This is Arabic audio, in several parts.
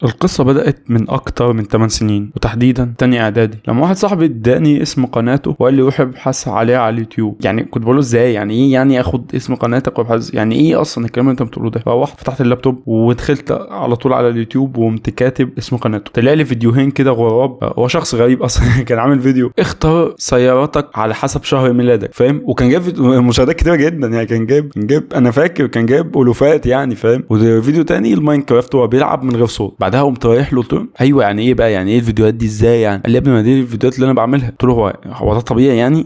القصة بدأت من أكتر من 8 سنين، وتحديدا تاني إعدادي، لما واحد صاحبي اداني اسم قناته وقال لي روح ابحث عليها على اليوتيوب. يعني كنت بقول له ازاي؟ يعني ايه يعني اخد اسم قناتك وابحث؟ يعني ايه اصلا الكلام اللي انت بتقوله ده؟ فروحت فتحت اللابتوب ودخلت على طول على اليوتيوب وقمت كاتب اسم قناته. طلع لي فيديوهين كده غراب. هو شخص غريب اصلا كان عامل فيديو اختار سيارتك على حسب شهر ميلادك، فاهم؟ وكان جايب مشاهدات كتيرة جدا، يعني كان جايب انا فاكر كان جايب الوفات، يعني فاهم. وفيديو تاني الماينكرافت وهو بيلعب من غير صوت. بعدها قمت رايح له قلت له ايوه يعني ايه بقى؟ يعني ايه الفيديوهات دي ازاي يعني؟ قال لي يا ابني ما دي الفيديوهات اللي انا بعملها. قلت له هو ده طبيعي يعني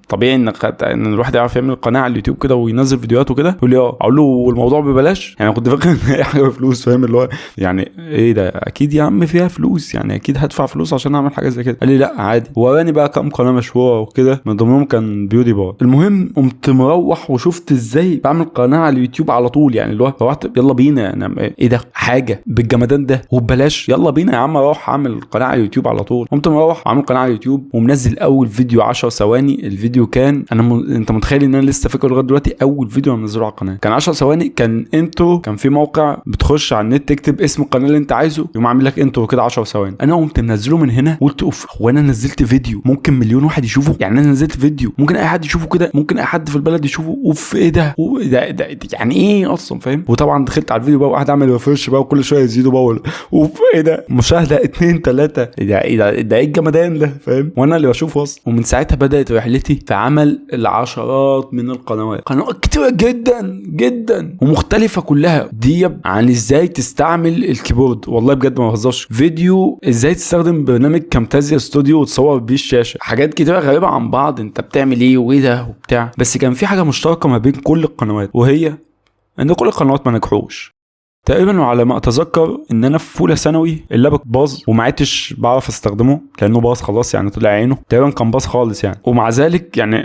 طبيعي ان الواحد يعرف يعمل قناه على اليوتيوب كده وينزل فيديوهات وكده؟ يقول لي اقول له والموضوع ببلاش؟ يعني كنت فاكر ان هي حاجه بفلوس، فاهم اللي هو يعني ايه ده؟ اكيد يا عم فيها فلوس، يعني اكيد هدفع فلوس عشان اعمل حاجه زي كده. قال لي لا عادي. وراني بقى كام قناه مشهوره وكده، من ضمنهم كان بيودي بار. المهم قمت مروح وشفت ازاي بعمل قناه على اليوتيوب على طول، يعني اللي هو روحت يلا بينا، انا ايه ده حاجه بالجمدان ده وببلاش؟ يلا بينا يا عم اروح اعمل قناه على اليوتيوب على طول. قمت مروح عامل قناه على اليوتيوب ومنزل اول فيديو 10 ثواني. الفيديو كان انت متخيل ان انا لسه فاكره لغايه دلوقتي؟ اول فيديو انا منزله على القناه كان 10 ثواني. كان انترو، كان في موقع بتخش على النت تكتب اسم القناه اللي انت عايزه يقوم عامل لك انترو كده 10 ثواني. انا قمت منزله من هنا وقلت اوف، هو انا نزلت فيديو ممكن مليون واحد يشوفه؟ يعني انا نزلت فيديو ممكن اي حد يشوفه كده، ممكن اي حد في البلد يشوفه؟ اوف ايه ده ده يعني ايه اصلا، فاهم؟ وطبعا دخلت على الفيديو بقى وقعد اعمل ريفرش بقى وكل شويه يزيدوا بقى اوف ايه ده، مشاهده 2 3، ده ايه الجمدان ده، فاهم؟ وانا اللي بشوفه اصلا. ومن ساعتها بدات رحلتي في عمل العشرات من قنوات كتيره جدا جدا ومختلفه كلها دي عن ازاي تستعمل الكيبورد. والله بجد ما بهزرش. فيديو ازاي تستخدم برنامج كامتازيا ستوديو وتصور بيه الشاشه، حاجات كتيره غريبه عن بعض، انت بتعمل ايه وايه ده وبتاع. بس كان في حاجه مشتركه ما بين كل القنوات، وهي ان كل القنوات ما نجحوش تقريبا. وعلى ما اتذكر ان انا في اولى ثانوي اللاب باظ وما عدتش بعرف استخدمه لانه باظ خلاص، يعني طلع عينه تقريبا، كان باظ خالص يعني. ومع ذلك يعني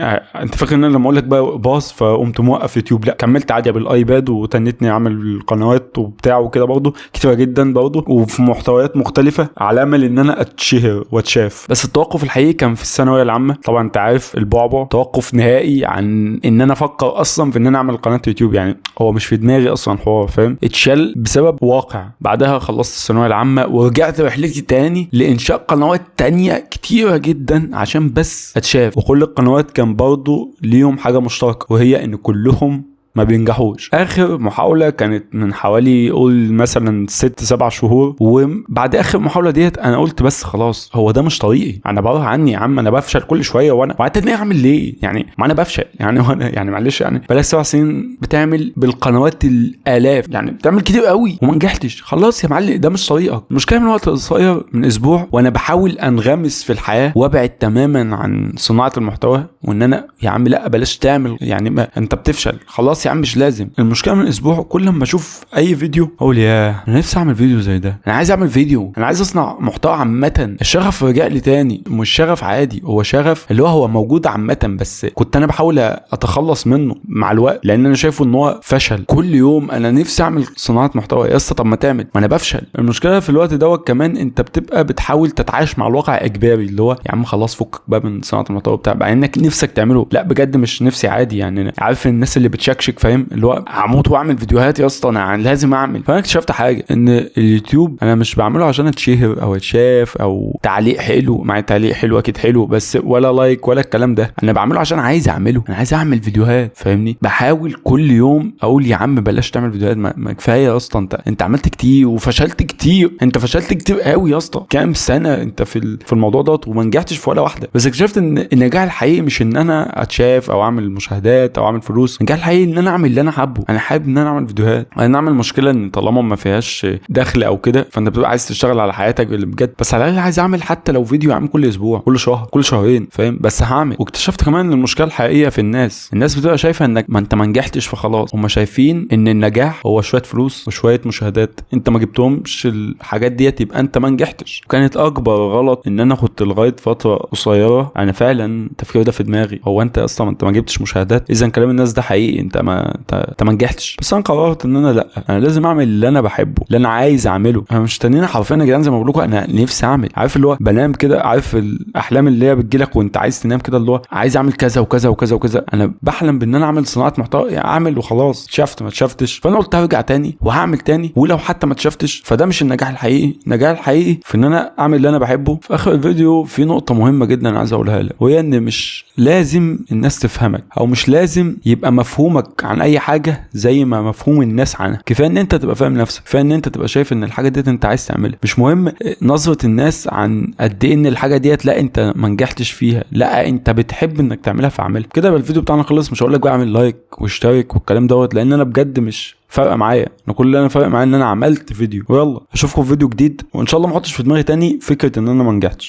انت فاكر ان انا لما اقول لك بقى باظ فقمت موقف يوتيوب؟ لا، كملت عادي بالايباد وتنتني اعمل قنوات وبتاع وكده برضه كتيره جدا برضه وفي محتويات مختلفه على امل ان انا اتشهر واتشاف. بس التوقف الحقيقي كان في الثانويه العامه. طبعا انت عارف البعبع، توقف نهائي عن ان انا افكر اصلا في ان انا اعمل قناه يوتيوب، يعني هو مش في دماغي اصلا حوار، فاهم؟ اتشال بسبب واقع. بعدها خلصت الثانويه العامه ورجعت رحلتي تاني لانشاء قنوات تانية كتيره جدا عشان بس اتشاف. وكل القنوات كان برضو ليهم حاجه مشتركه، وهي ان كلهم ما بينجحوش. اخر محاولة كانت من حوالي قول مثلا 6-7 شهور، وبعد اخر محاولة ديت انا قلت بس خلاص هو ده مش طريقي، انا بروح عني يا عم، انا بفشل كل شوية وانا وقعدت اعمل ليه يعني؟ ما انا بفشل يعني وانا يعني معلش يعني بقالك 7 سنين بتعمل بالقنوات الالاف، يعني بتعمل كتير قوي وما نجحتش. خلاص يا معلم ده مش طريقك. المشكلة من وقت قصير من اسبوع وانا بحاول انغمس في الحياة وابعد تماما عن صناعة المحتوى، وان انا يا عم لا بلاش تعمل، يعني ما انت بتفشل خلاص يا عم مش لازم. المشكله من اسبوع كل ما اشوف اي فيديو اقول يا انا نفسي اعمل فيديو زي ده، انا عايز اعمل فيديو، انا عايز اصنع محتوى عامه. الشغف رجع لي تاني، مش شغف عادي، هو شغف اللي هو موجود عامه، بس كنت انا بحاول اتخلص منه مع الوقت لان انا شايفه ان هو فشل. كل يوم انا نفسي اعمل صناعه محتوى يا اسطى، طب ما تعمل، ما انا بفشل. المشكله في الوقت دوت كمان انت بتبقى بتحاول تتعايش مع الواقع اجباري، اللي هو يا عم خلاص فكك بقى من صناعه المحتوى بتاع بقى انك نفسك تعمله. لا بجد مش نفسي عادي، يعني عارف الناس اللي بتشكشك، فاهم؟ اللي هو هموت واعمل فيديوهات يا اسطى، انا لازم اعمل. فانا اكتشفت حاجه، ان اليوتيوب انا مش بعمله عشان اتشهر او اتشاف او تعليق حلو، مع تعليق حلو اكيد حلو بس ولا لايك ولا الكلام ده. انا بعمله عشان عايز اعمله، انا عايز اعمل فيديوهات، فاهمني؟ بحاول كل يوم اقول يا عم بلاش تعمل فيديوهات، ما كفايه اصلا، انت عملت كتير وفشلت كتير، انت فشلت كتير قوي يا اسطى. كام سنه انت في الموضوع ده وما نجحتش في ولا واحده. بس اكتشفت ان النجاح الحقيقي مش ان انا اتشاف او اعمل مشاهدات او اعمل فلوس. النجاح الحقيقي ان انا اعمل اللي انا حابه. انا حابب ان انا اعمل فيديوهات. انا اعمل مشكله ان طالما ما فيهاش دخل او كده فانت بتبقى عايز تشتغل على حياتك اللي بجد، بس على الاقل عايز اعمل حتى لو فيديو يا عم كل اسبوع، كل شهر، كل شهرين، فاهم؟ بس هعمل. واكتشفت كمان ان المشكله الحقيقيه في الناس بتبقى شايفه انك ما انت ما نجحتش فخلاص. هم شايفين ان النجاح هو شويه فلوس وشويه مشاهدات، انت ما جبتهمش الحاجات ديت يبقى انت ما نجحتش. وكانت اكبر غلط ان انا كنت لغايه فتره قصيره انا فعلا التفكير ده في دماغي، هو انت اصلا انت ما جبتش مشاهدات اذا كلام الناس ده حقيقي، انت انت ما نجحتش. بس انا قررت ان انا لا، انا لازم اعمل اللي انا بحبه، اللي انا عايز اعمله. انا مش تانيين حرفيا يا جدعان، زي ما بقول لكم انا نفسي اعمل، عارف اللي هو بنام كده، عارف الاحلام اللي هي بتجيلك وانت عايز تنام كده، اللي هو عايز اعمل كذا وكذا وكذا وكذا. انا بحلم بان انا اعمل صناعه محتوى، يعني اعمل وخلاص، شفت ما شفتش. فانا قلت هرجع تاني وهعمل تاني، ولو حتى ما شفتش فده مش النجاح الحقيقي. النجاح الحقيقي في ان انا اعمل اللي انا بحبه. في اخر الفيديو في نقطه مهمه جدا عايز اقولها لك، وهي ان مش لازم الناس تفهمك، او مش لازم يبقى مفهومك عن اي حاجه زي ما مفهوم الناس عنها. كفايه ان انت تبقى فاهم نفسك، كفايه ان انت تبقى شايف ان الحاجه ديت انت عايز تعملها. مش مهم نظره الناس عن قد ايه ان الحاجه ديت لا انت ما نجحتش فيها، لا انت بتحب انك تعملها فاعملها. كده يبقى الفيديو بتاعنا خلص. مش هقول لك بقى اعمل لايك واشترك والكلام دوت، لان انا بجد مش فارقه معايا. انا كل اللي انا فارق معايا ان انا عملت فيديو. ويلا اشوفكم في فيديو جديد، وان شاء الله ما احطش في دماغي تاني فكره ان انا ما نجحتش.